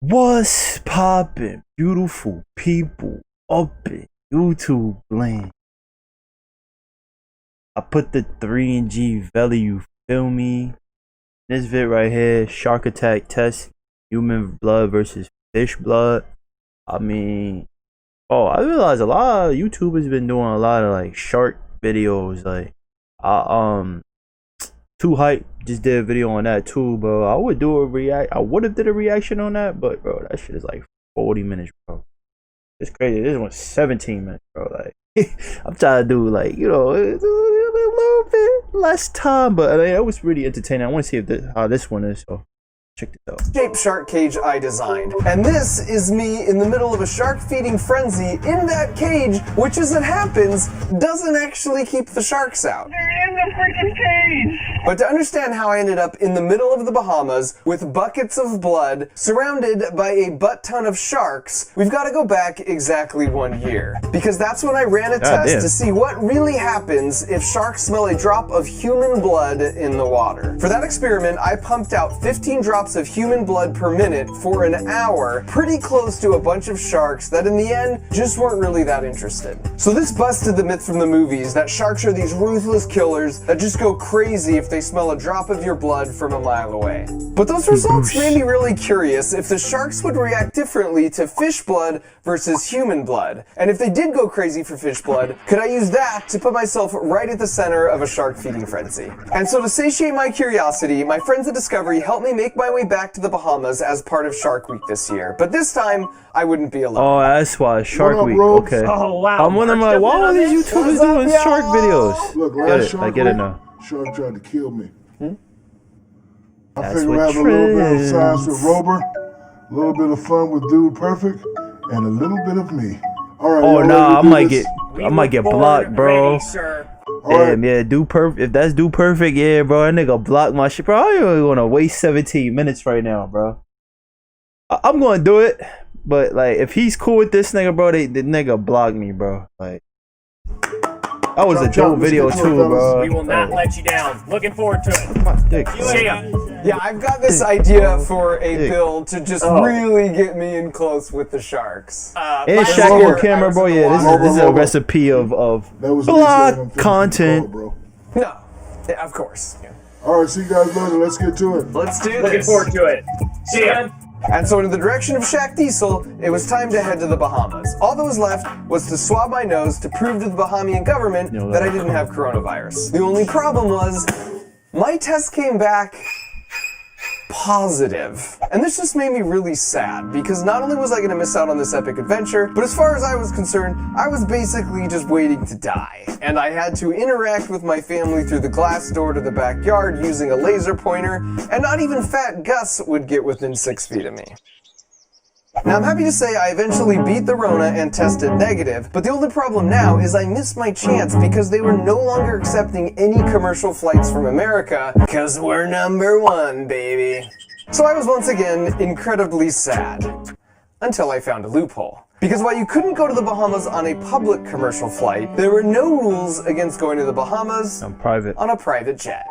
What's poppin', beautiful people up in YouTube land? I put the 3G value, feel me? This vid right here, shark attack test, human blood versus fish blood. I mean, I realized a lot of YouTubers been doing a lot of like shark videos. Like, Too Hype just did a video on that too, bro. I would do a react. I would have did a reaction on that, but bro, that shit is like 40 minutes, bro. It's crazy. This one's 17 minutes, bro. Like, I'm trying to do like, a little bit less time, but I mean, it was really entertaining. I want to see if how this one is. So check this out. Shaped shark cage I designed. And this is me in the middle of a shark feeding frenzy in that cage, which as it happens, doesn't actually keep the sharks out. They're in the freaking cage! But to understand how I ended up in the middle of the Bahamas with buckets of blood, surrounded by a butt ton of sharks, we've got to go back exactly 1 year. Because that's when I ran a test to see what really happens if sharks smell a drop of human blood in the water. For that experiment, I pumped out 15 drops of human blood per minute for an hour, pretty close to a bunch of sharks that in the end just weren't really that interested. So this busted the myth from the movies that sharks are these ruthless killers that just go crazy if they smell a drop of your blood from a mile away. But those results made me really curious if the sharks would react differently to fish blood versus human blood. And if they did go crazy for fish blood, could I use that to put myself right at the center of a shark feeding frenzy? And so to satiate my curiosity, my friends at Discovery helped me make my way back to the Bahamas as part of Shark Week this year. But this time, I wouldn't be alone. Oh, that's why Shark Week. Okay. Oh, wow. I'm wondering like, why are these YouTubers doing shark videos? Look, last I get it now. Shark tried to kill me. I That's figured what I'd have a little bit of trends. science with Rober, a little bit of fun with Dude Perfect, and a little bit of me. All right. Oh y'all nah, I ready to might do get this? I might get blocked, bro. All right. Damn, yeah, do perfect. If that's do perfect, yeah, bro. That nigga block my shit, bro. I ain't really gonna waste 17 minutes right now, bro. I'm gonna do it, but like, if he's cool with this nigga, bro, the nigga blocked me, bro. Like, that was a dope video too, bro. We will not let you down. Looking forward to it. My dick. See ya. Yeah, I've got this idea for a build to just really get me in close with the sharks. And last Shaq year, on camera, I was bro. in the Yeah, water. this is a recipe of That was me saying I'm block finishing content. the call, bro. No, yeah, of course. All right, see you guys later. Let's get to it. Let's do Looking this. forward to it. See ya. And so in the direction of Shaq Diesel, it was time to head to the Bahamas. All that was left was to swab my nose to prove to the Bahamian government that I didn't have coronavirus. The only problem was, my test came back positive. And this just made me really sad, because not only was I gonna miss out on this epic adventure, but as far as I was concerned, I was basically just waiting to die. And I had to interact with my family through the glass door to the backyard using a laser pointer, and not even Fat Gus would get within 6 feet of me. Now I'm happy to say I eventually beat the Rona and tested negative, but the only problem now is I missed my chance because they were no longer accepting any commercial flights from America, cause we're #1, baby. So I was once again incredibly sad, until I found a loophole. Because while you couldn't go to the Bahamas on a public commercial flight, there were no rules against going to the Bahamas I'm private. on a private jet.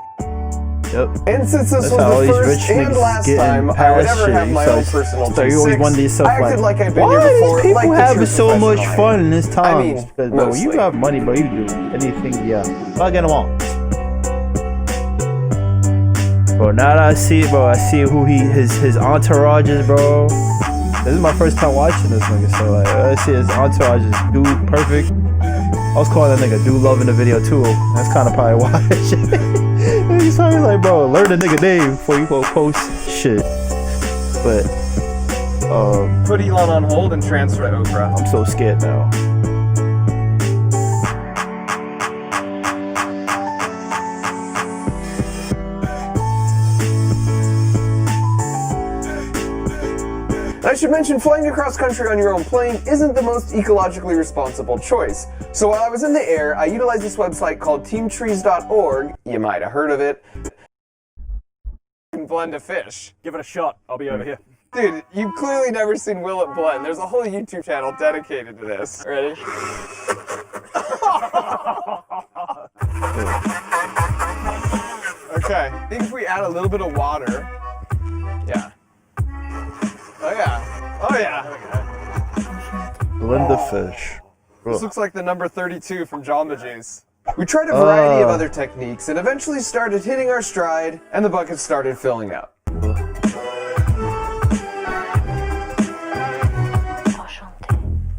Yep. And since this That's how all was the these first rich and niggas last getting time I would past ever shit, have my so own it's- personal so you always wonder to G6, yourself, I acted like I've been why here are before, these people like this having year's so much professional. fun in this time? I mean, Because, bro, when you mostly. got money, bro, you do anything, yeah. I'll get them all. Bro, now that I see it, bro, I see who his entourage is, bro. This is my first time watching this nigga, so like, I see his entourage is Dude Perfect. I was calling that nigga Dude Love in the video too. That's kind of probably why. He's probably like, bro, learn the nigga name before you go post shit. But, Put Elon on hold and transfer to Oprah. I'm so scared now. I should mention, flying across country on your own plane isn't the most ecologically responsible choice. So while I was in the air, I utilized this website called teamtrees.org. You might have heard of it. Blend a fish. Give it a shot. I'll be over here. Dude, you've clearly never seen Will It Blend. There's a whole YouTube channel dedicated to this. Ready? Okay, I think if we add a little bit of water. Yeah. Oh yeah. Oh yeah. Blend the fish. This looks like the number 32 from Jamba Juice. We tried a variety of other techniques and eventually started hitting our stride, and the bucket started filling up.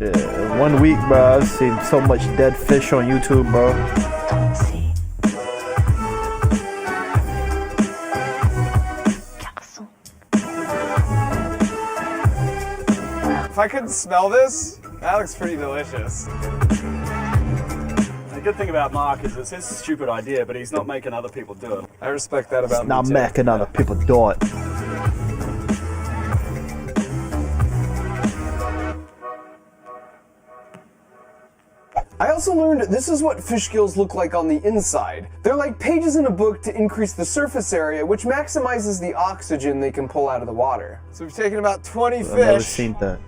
Yeah, 1 week, bro. I've seen so much dead fish on YouTube, bro. If I couldn't smell this, that looks pretty delicious. The good thing about Mark is it's his stupid idea, but he's not making other people do it. I respect that about Not me too. making other people do it. I also learned this is what fish gills look like on the inside. They're like pages in a book to increase the surface area, which maximizes the oxygen they can pull out of the water. So we've taken about 20 I've never fish seen that.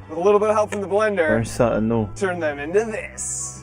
with a little bit of help from the blender, Learn something new. turn them into this.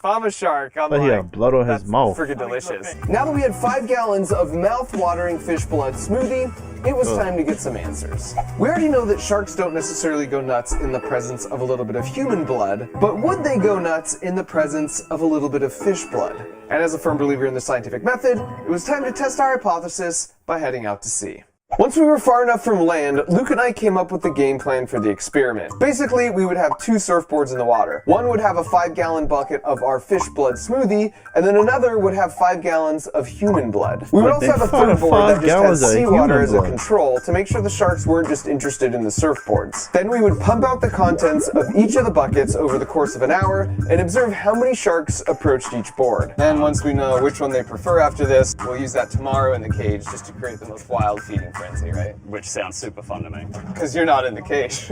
Fama shark on But he had blood on his mouth. Freaking delicious. Now that we had 5 gallons of mouth-watering fish blood smoothie, it was time to get some answers. We already know that sharks don't necessarily go nuts in the presence of a little bit of human blood, but would they go nuts in the presence of a little bit of fish blood? And as a firm believer in the scientific method, it was time to test our hypothesis by heading out to sea. Once we were far enough from land, Luke and I came up with the game plan for the experiment. Basically, we would have 2 surfboards in the water. One would have a 5-gallon bucket of our fish blood smoothie, and then another would have 5 gallons of human blood. We would also have a third board that just had seawater as a control to make sure the sharks weren't just interested in the surfboards. Then we would pump out the contents of each of the buckets over the course of an hour and observe how many sharks approached each board. Then once we know which one they prefer after this, we'll use that tomorrow in the cage just to create the most wild feeding frenzy, right? Which sounds super fun to me. Because you're not in the cage.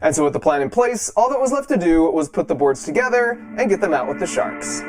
And so with the plan in place, all that was left to do was put the boards together and get them out with the sharks.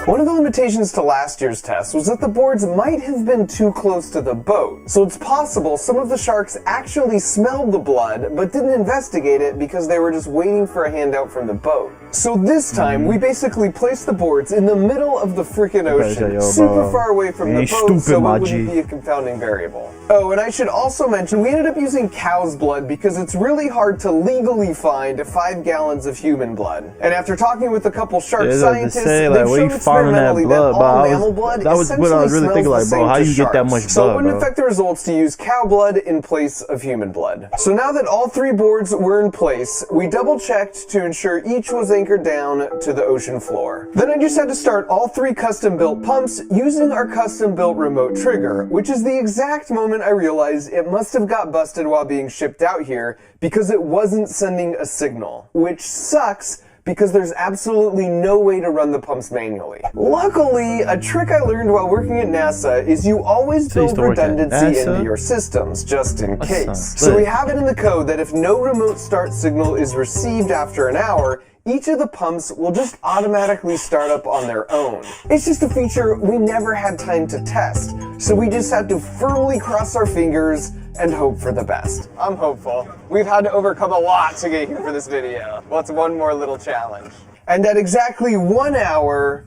One of the limitations to last year's test was that the boards might have been too close to the boat, so it's possible some of the sharks actually smelled the blood but didn't investigate it because they were just waiting for a handout from the boat. So this time, we basically placed the boards in the middle of the freaking ocean, super far away from the boat so it wouldn't be a confounding variable. Oh, and I should also mention, we ended up using cow's blood because it's really hard to legally find 5 gallons of human blood. And after talking with a couple shark scientists, they've shown experimentally that all mammal blood essentially smells the same to sharks. How you get that much blood, so it wouldn't affect the results to use cow blood in place of human blood. So now that all 3 boards were in place, we double checked to ensure each was anchored down to the ocean floor. Then I just had to start all 3 custom built pumps using our custom built remote trigger, which is the exact moment I realized it must have got busted while being shipped out here because it wasn't sending a signal, which sucks because there's absolutely no way to run the pumps manually. Luckily, a trick I learned while working at NASA is you always build redundancy into your systems, just in case. So we have it in the code that if no remote start signal is received after an hour, each of the pumps will just automatically start up on their own. It's just a feature we never had time to test, so we just had to firmly cross our fingers and hope for the best. I'm hopeful. We've had to overcome a lot to get here for this video. Well, it's one more little challenge. And at exactly 1 hour,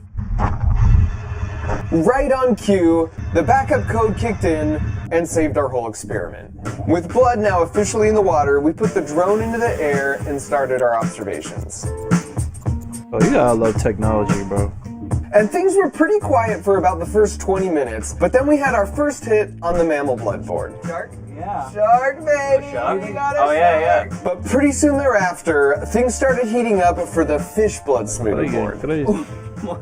right on cue, the backup code kicked in and saved our whole experiment. With blood now officially in the water, we put the drone into the air and started our observations. Oh, you gotta love technology, bro. And things were pretty quiet for about the first 20 minutes, but then we had our first hit on the mammal blood board. Shark? Yeah. Shark, baby! Shark? We got a shark. Yeah. But pretty soon thereafter, things started heating up for the fish blood smoothie board. Oh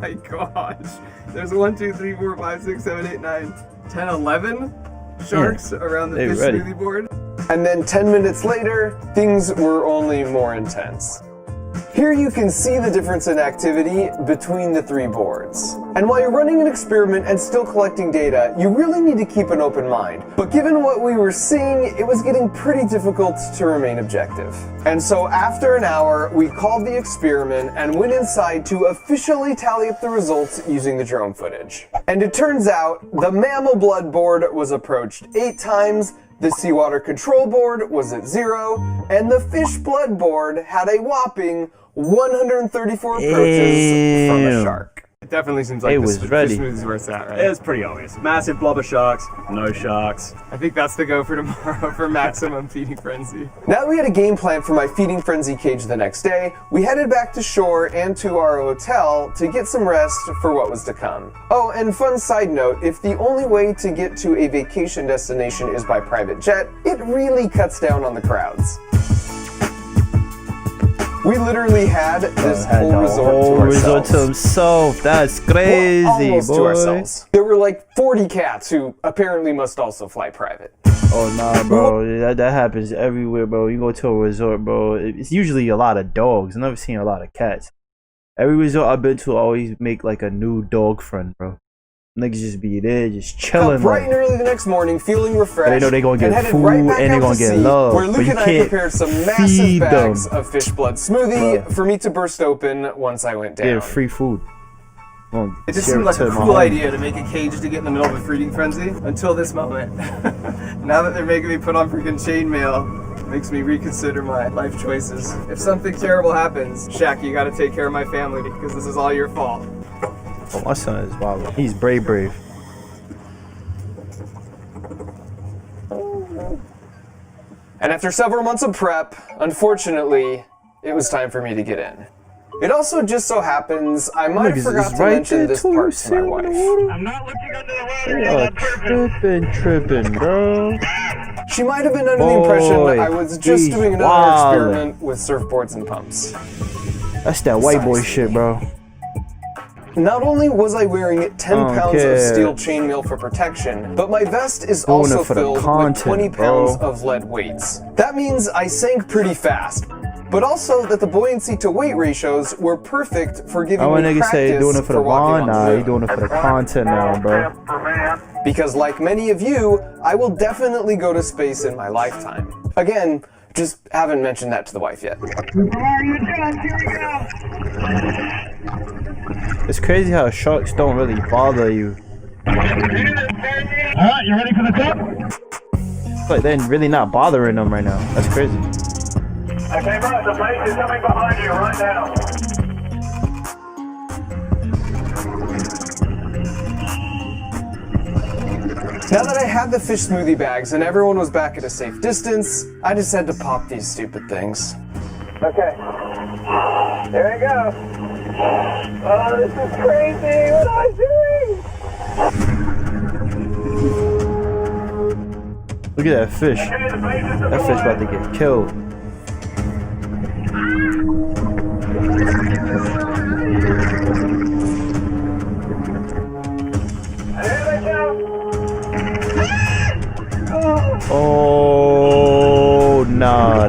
my gosh. There's 1, 2, 3, 4, 5, 6, 7, 8, 9, 10, 11 sharks around the fish smoothie board. And then 10 minutes later, things were only more intense. Here you can see the difference in activity between the 3 boards. And while you're running an experiment and still collecting data, you really need to keep an open mind. But given what we were seeing, it was getting pretty difficult to remain objective. And so after an hour, we called the experiment and went inside to officially tally up the results using the drone footage. And it turns out the mammal blood board was approached 8 times, the seawater control board was at 0, and the fish blood board had a whopping 134 approaches from a shark. It definitely seems like was ready. fish smoothie's where it's at, right? It's pretty obvious. Massive blob of sharks, no sharks. I think that's the go for tomorrow for maximum feeding frenzy. Now that we had a game plan for my feeding frenzy cage the next day, we headed back to shore and to our hotel to get some rest for what was to come. Oh, and fun side note, if the only way to get to a vacation destination is by private jet, it really cuts down on the crowds. We literally had this whole resort to himself. That's crazy, well, almost boy. to ourselves. There were like 40 cats who apparently must also fly private. Oh nah, bro. That happens everywhere, bro. You go to a resort, bro. It's usually a lot of dogs. I've never seen a lot of cats. Every resort I've been to always make like a new dog friend, bro. Niggas just be there, just chilling. Bright and early the next morning, feeling refreshed. They know they gonna get food right and they gonna get love. Where Luke and I prepared some massive bags of fish blood smoothie for me to burst open once I went down. Yeah, free food. It just seemed like a cool idea to make a cage to get in the middle of a feeding frenzy until this moment. Now that they're making me put on freaking chainmail, it makes me reconsider my life choices. If something terrible happens, Shaq, you gotta take care of my family because this is all your fault. Oh, my son is wild. He's brave. And after several months of prep, unfortunately, it was time for me to get in. It also just so happens I might have forgot to mention this part to my wife. I'm not looking under the water. Tripping, bro. She might have been under the impression I was just doing another experiment with surfboards and pumps. That's that white boy shit, bro. Not only was I wearing 10 pounds of steel chainmail for protection, but my vest is also filled with 20 pounds of lead weights. That means I sank pretty fast, but also that the buoyancy to weight ratios were perfect for giving me practice doing it for the walking on the moon. You're doing it for the content now, bro. Because like many of you, I will definitely go to space in my lifetime. Again, just haven't mentioned that to the wife yet. It's crazy how sharks don't really bother you. Alright, you ready for the top? It's like they're really not bothering them right now. That's crazy. Okay, bro, the base is coming behind you right now. Now that I had the fish smoothie bags and everyone was back at a safe distance, I just had to pop these stupid things. Okay. There we go. Oh, this is crazy. What am I doing? Look at that fish. That fish about to get killed. Oh, no.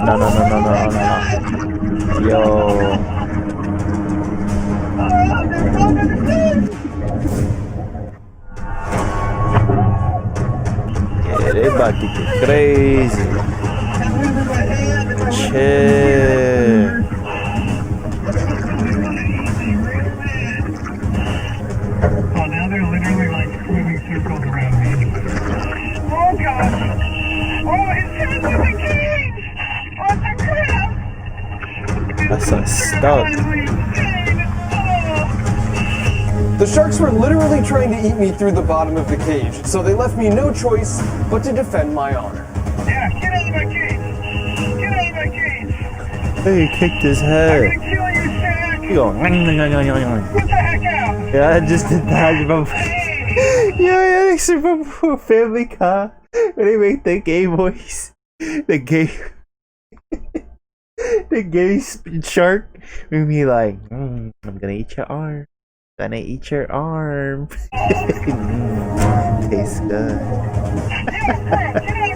Yo. Yeah, they about to get crazy. Chill. Oh, now they're literally like swimming circles around me. Oh gosh! Oh, his head's in the cage! What the crap? That son's stuck. The sharks were literally trying to eat me through the bottom of the cage, so they left me no choice but to defend my honor. Yeah, get out of my cage! Get out of my cage! Hey, he kicked his I'm head. gonna kill you, Shaq! He go. Get the heck out! Yeah, I just did that. Yeah, I remember Family Car when they make the gay voice, the gay shark. We be like, I'm gonna eat your arm. Gonna eat your arm. Tastes good. I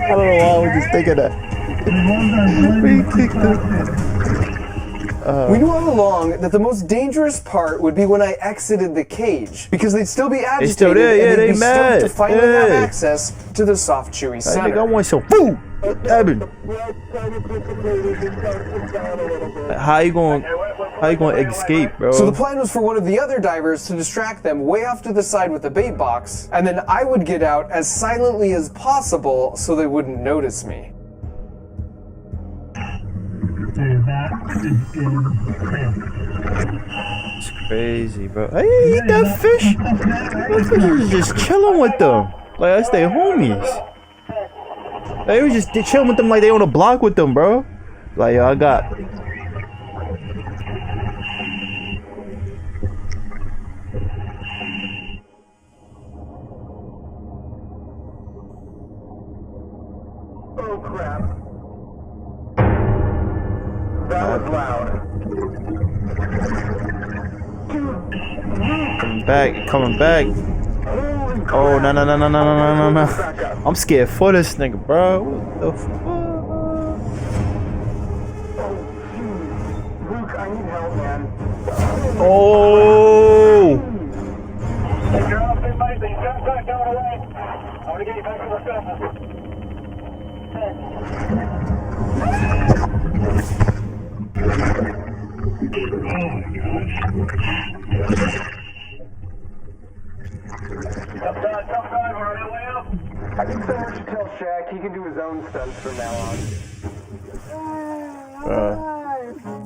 don't know why I was just thinking that. We kicked him. We knew all along that the most dangerous part would be when I exited the cage, because they'd still be agitated still there, yeah, and they'd they be mad. stoked to finally have Yeah. access to the soft, chewy I center. think I want some food. Evan, how you gonna escape, bro? So the plan was for one of the other divers to distract them way off to the side with the bait box, and then I would get out as silently as possible so they wouldn't notice me. It's crazy, bro. Hey, eat that fish. Those fish was just chilling with them. Like that's their homies. They was just chilling with them like they on a block with them, bro. Like yo, I got. Oh crap. That was loud. Coming back. Oh no no no no no no no no! I'm scared for this nigga, bro. What the fuck? Luke, I need help, man. Oh! You're off there, buddy. You got back down away. I want to get you back to the surface. Tough dive, we're on our way up. I think someone should tell Shaq he can do his own stunts from now on.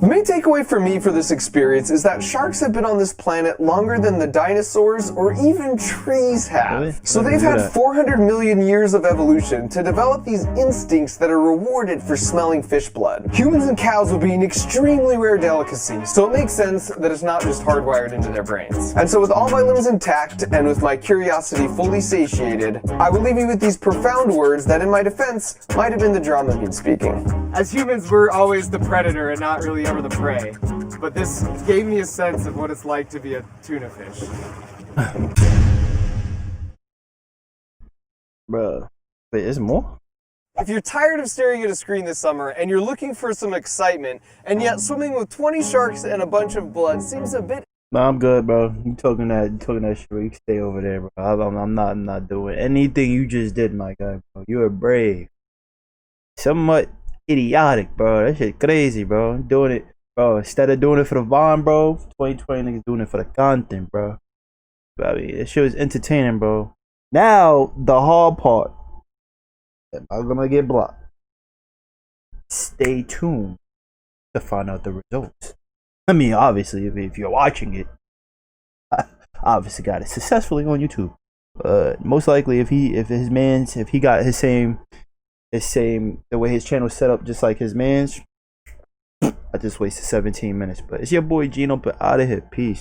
The main takeaway for me for this experience is that sharks have been on this planet longer than the dinosaurs or even trees have. Really? So I they've didn't know had that. 400 million years of evolution to develop these instincts that are rewarded for smelling fish blood. Humans and cows would be an extremely rare delicacy, so it makes sense that it's not just hardwired into their brains. And so with all my limbs intact and with my curiosity fully satiated, I will leave you with these profound words that in my defense might have been the Dramamine speaking. As humans, we're always the predator and not really ever the prey. But this gave me a sense of what it's like to be a tuna fish. Bruh. Wait, is more? If you're tired of staring at a screen this summer and you're looking for some excitement, and yet swimming with 20 sharks and a bunch of blood seems a bit No, I'm good, bro. You talking that shit, bro. You stay over there, bro. I'm not doing anything you just did, my guy, bro. You are brave. Somewhat idiotic, bro. That shit crazy, bro. I'm doing it, bro. Instead of doing it for the Vaughn, bro, 2020 niggas doing it for the content, bro. But, I mean, that shit was entertaining, bro. Now, the hard part. Am I gonna get blocked? Stay tuned to find out the results. I mean, obviously, if you're watching it, I obviously got it successfully on YouTube. Most likely, if he got his same, the way his channel's set up, just like his man's, I just wasted 17 minutes. But it's your boy Gino, but out of here. Peace.